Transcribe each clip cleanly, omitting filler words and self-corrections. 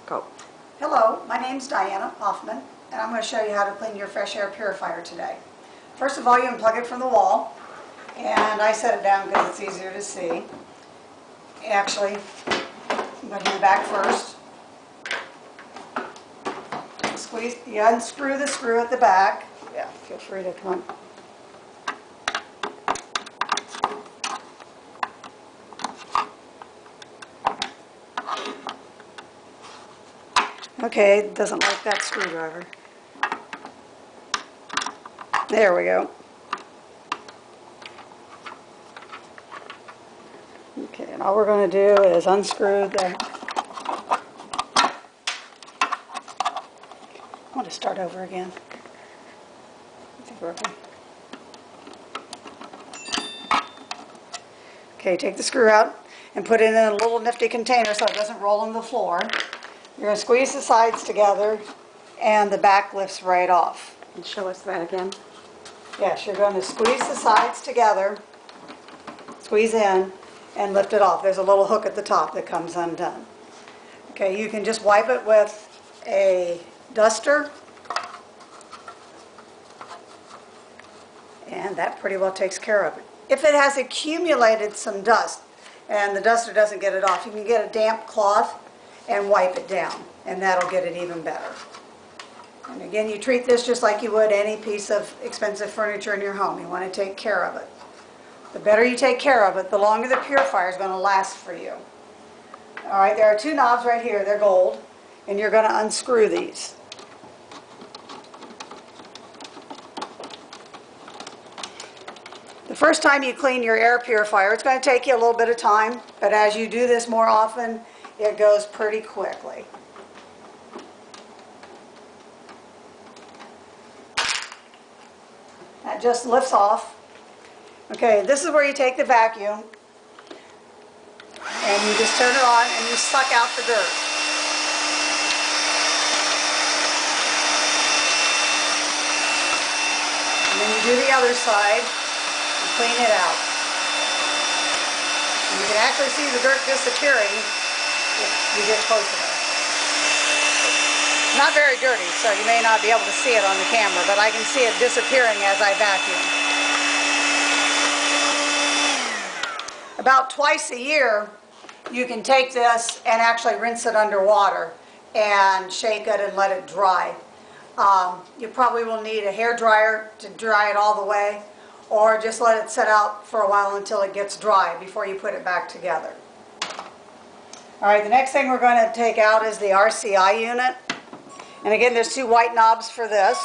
Go. Hello, my name's Diana Hoffman, and I'm going to show you how to clean your fresh air purifier today. First of all, you unplug it from the wall, and I set it down because it's easier to see. Actually, I'm going to do the back first. Squeeze, you unscrew the screw at the back. Yeah, feel free to come on. Okay, it doesn't like that screwdriver. There we go. Okay, and all we're going to do is unscrew the... I want to start over again. I think we're okay. Okay, take the screw out and put it in a little nifty container so it doesn't roll on the floor. You're going to squeeze the sides together and the back lifts right off. And show us that again. Yes, you're going to squeeze the sides together, squeeze in, and lift it off. There's a little hook at the top that comes undone. Okay, you can just wipe it with a duster, and that pretty well takes care of it. If it has accumulated some dust and the duster doesn't get it off, you can get a damp cloth and wipe it down, and that'll get it even better. And again, you treat this just like you would any piece of expensive furniture in your home. You want to take care of it. The better you take care of it, the longer the purifier is going to last for you. All right, there are two knobs right here. They're gold, and you're going to unscrew these. The first time you clean your air purifier, it's going to take you a little bit of time, but as you do this more often, it goes pretty quickly. That just lifts off. Okay, this is where you take the vacuum and you just turn it on and you suck out the dirt. And then you do the other side and clean it out. And you can actually see the dirt disappearing if you get close enough. Not very dirty, so you may not be able to see it on the camera, but I can see it disappearing as I vacuum. About twice a year, you can take this and actually rinse it under water and shake it and let it dry. You probably will need a hair dryer to dry it all the way, or just let it sit out for a while until it gets dry before you put it back together. All right, the next thing we're going to take out is the RCI unit. And again, there's two white knobs for this.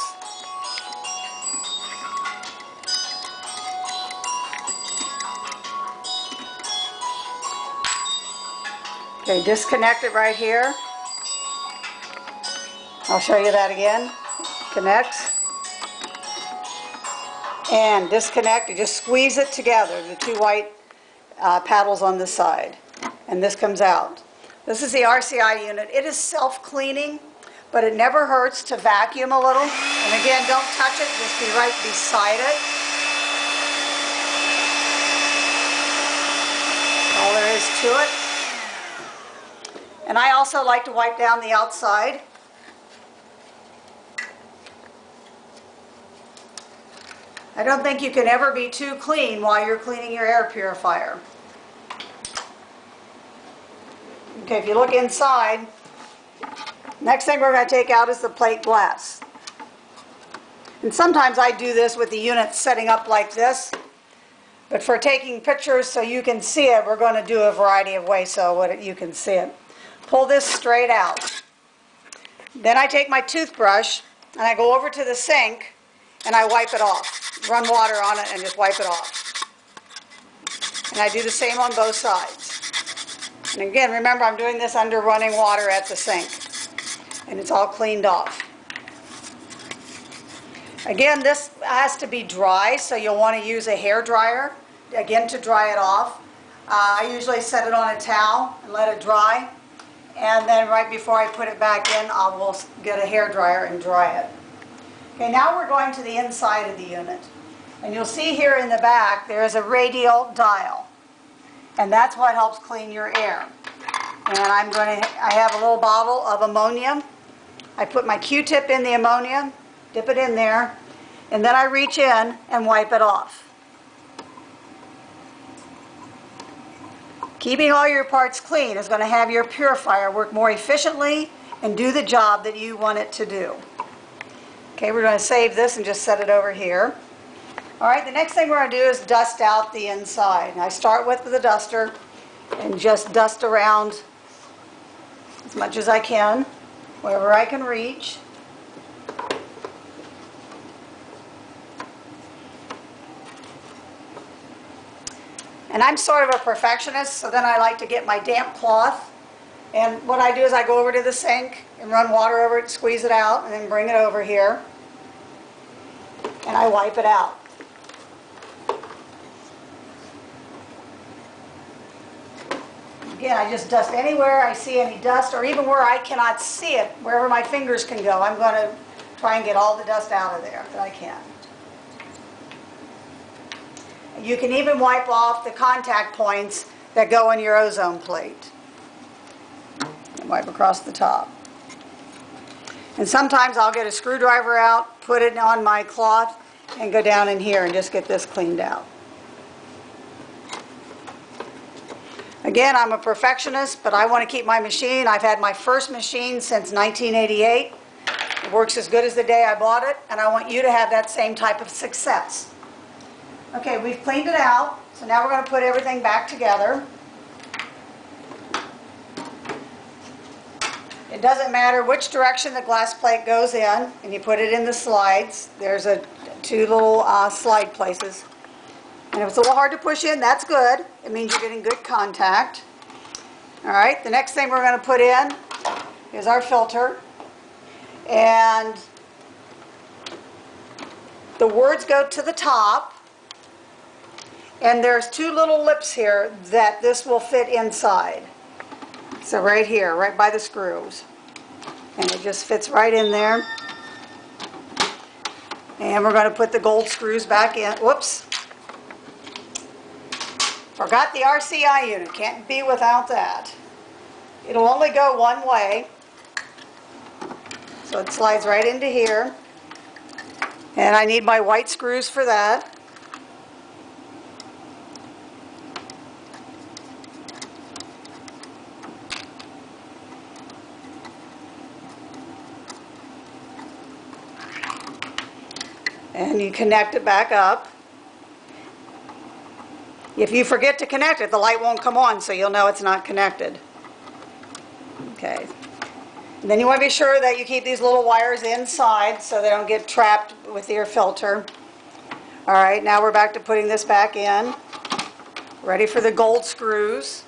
Okay, disconnect it right here. I'll show you that again. Connects. And disconnect, you just squeeze it together, the two white paddles on the side. And this comes out. This is the RCI unit. It is self-cleaning, but it never hurts to vacuum a little. And again, don't touch it, just be right beside it. All there is to it. And I also like to wipe down the outside. I don't think you can ever be too clean while you're cleaning your air purifier. Okay, if you look inside, next thing we're going to take out is the plate glass. And sometimes I do this with the unit setting up like this, but for taking pictures so you can see it, we're going to do a variety of ways so you can see it. Pull this straight out. Then I take my toothbrush and I go over to the sink and I wipe it off. Run water on it and just wipe it off. And I do the same on both sides. And again, remember, I'm doing this under running water at the sink. And it's all cleaned off. Again, this has to be dry, so you'll want to use a hair dryer, again, to dry it off. I usually set it on a towel and let it dry. And then right before I put it back in, I will get a hair dryer and dry it. Okay, now we're going to the inside of the unit. And you'll see here in the back, there is a radial dial. And that's what helps clean your air. And I have a little bottle of ammonia. I put my Q-tip in the ammonia, dip it in there, and then I reach in and wipe it off. Keeping all your parts clean is going to have your purifier work more efficiently and do the job that you want it to do. Okay, we're going to save this and just set it over here. All right, the next thing we're going to do is dust out the inside. And I start with the duster and just dust around as much as I can, wherever I can reach. And I'm sort of a perfectionist, so then I like to get my damp cloth. And what I do is I go over to the sink and run water over it, squeeze it out, and then bring it over here. And I wipe it out. Again, I just dust anywhere I see any dust, or even where I cannot see it, wherever my fingers can go. I'm going to try and get all the dust out of there that I can. You can even wipe off the contact points that go on your ozone plate. And wipe across the top. And sometimes I'll get a screwdriver out, put it on my cloth, and go down in here and just get this cleaned out. Again, I'm a perfectionist, but I want to keep my machine. I've had my first machine since 1988. It works as good as the day I bought it, and I want you to have that same type of success. Okay, we've cleaned it out, so now we're going to put everything back together. It doesn't matter which direction the glass plate goes in, and you put it in the slides. There's two little slide places. And if it's a little hard to push in, that's good. It means you're getting good contact. All right, the next thing we're going to put in is our filter. And the words go to the top. And there's two little lips here that this will fit inside. So right here, right by the screws. And it just fits right in there. And we're going to put the gold screws back in. Whoops. Forgot the RCI unit. Can't be without that. It'll only go one way. So it slides right into here. And I need my white screws for that. And you connect it back up. If you forget to connect it, the light won't come on, so you'll know it's not connected. Okay. And then you want to be sure that you keep these little wires inside so they don't get trapped with your filter. All right, now we're back to putting this back in. Ready for the gold screws.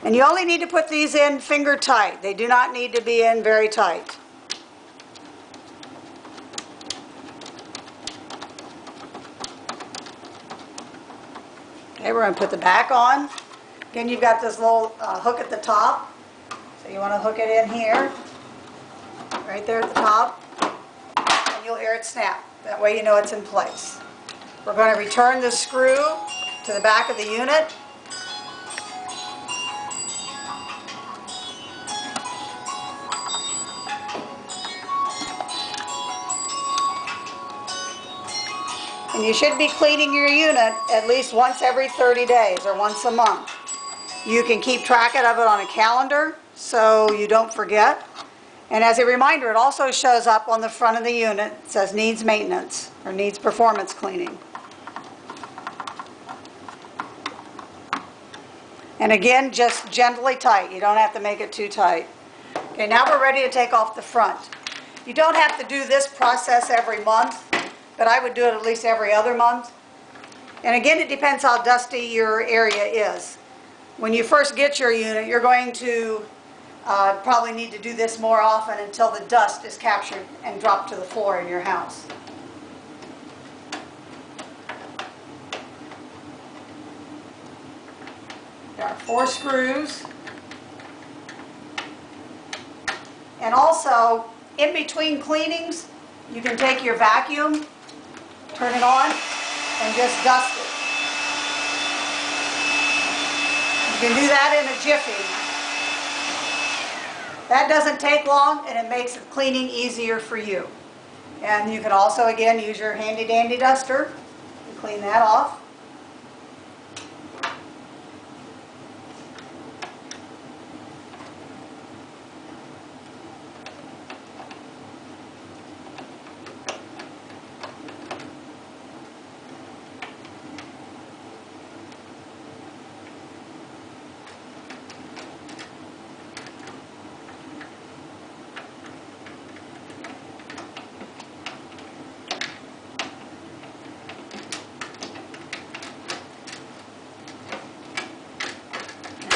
And you only need to put these in finger tight. They do not need to be in very tight. Okay, we're going to put the back on. Again, you've got this little hook at the top. So you want to hook it in here, right there at the top, and you'll hear it snap. That way you know it's in place. We're going to return the screw to the back of the unit. And you should be cleaning your unit at least once every 30 days or once a month. You can keep track of it on a calendar so you don't forget. And as a reminder, it also shows up on the front of the unit. It says needs maintenance or needs performance cleaning. And again, just gently tight. You don't have to make it too tight. Okay, now we're ready to take off the front. You don't have to do this process every month, but I would do it at least every other month. And again, it depends how dusty your area is. When you first get your unit, you're going to probably need to do this more often until the dust is captured and dropped to the floor in your house. There are 4 screws. And also, in between cleanings, You can take your vacuum, turn it on, and just dust it. You can do that in a jiffy. That doesn't take long, and it makes cleaning easier for you. And you can also, again, use your handy dandy duster and clean that off.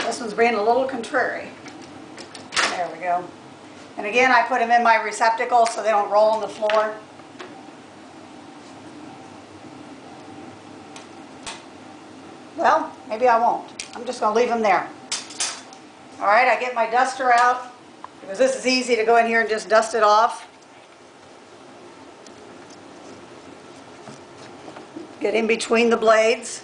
This one's being a little contrary. There we go. And again, I put them in my receptacle so they don't roll on the floor. Well, maybe I won't. I'm just going to leave them there. All right, I get my duster out because this is easy to go in here and just dust it off. Get in between the blades.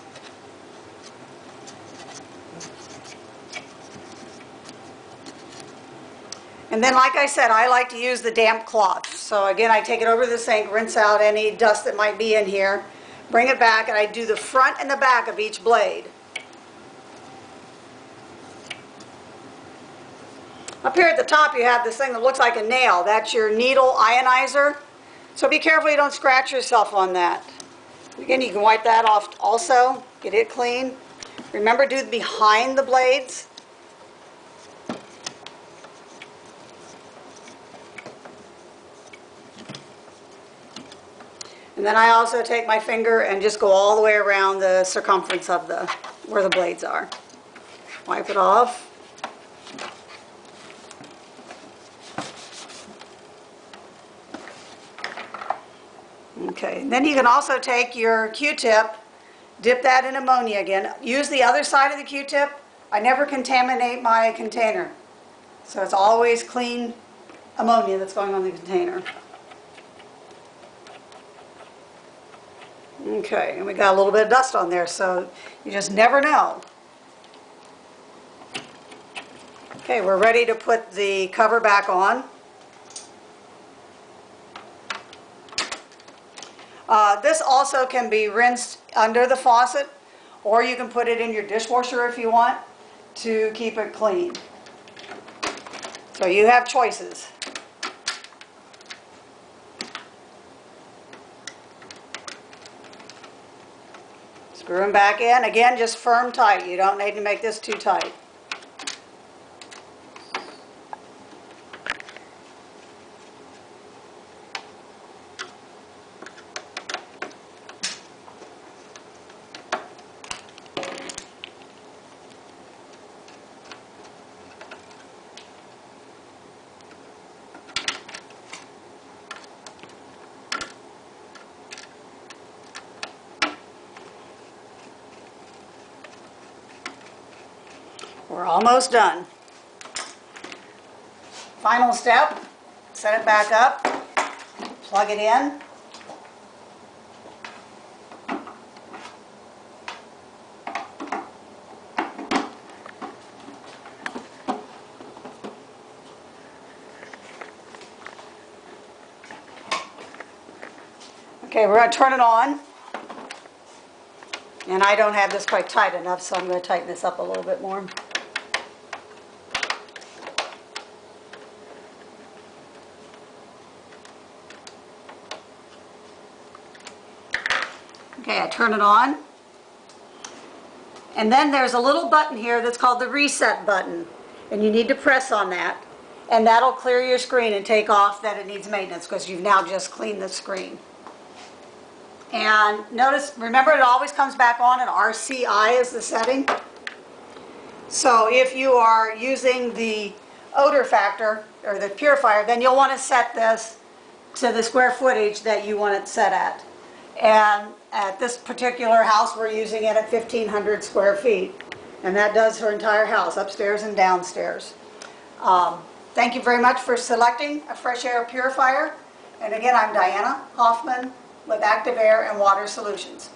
And then, like I said, I like to use the damp cloth. So again, I take it over the sink, rinse out any dust that might be in here, bring it back, and I do the front and the back of each blade. Up here at the top, you have this thing that looks like a nail. That's your needle ionizer. So be careful you don't scratch yourself on that. Again, you can wipe that off also, get it clean. Remember, do behind the blades. And then I also take my finger and just go all the way around the circumference of where the blades are. Wipe it off. Okay, and then you can also take your Q-tip, dip that in ammonia again. Use the other side of the Q-tip. I never contaminate my container. So it's always clean ammonia that's going on the container. Okay, and we got a little bit of dust on there, so you just never know. Okay, we're ready to put the cover back on. This also can be rinsed under the faucet, or you can put it in your dishwasher if you want to keep it clean. So you have choices. Screw them back in. Again, just firm tight. You don't need to make this too tight. We're almost done. Final step, set it back up, plug it in. Okay, we're going to turn it on. And I don't have this quite tight enough, so I'm going to tighten this up a little bit more. Okay, I turn it on. And then there's a little button here that's called the reset button. And you need to press on that. And that'll clear your screen and take off that it needs maintenance because you've now just cleaned the screen. And notice, remember it always comes back on and RCI is the setting. So if you are using the odor factor or the purifier, then you'll want to set this to the square footage that you want it set at. And at this particular house, we're using it at 1,500 square feet. And that does her entire house, upstairs and downstairs. Thank you very much for selecting a fresh air purifier. And again, I'm Diana Hoffman with Active Air and Water Solutions.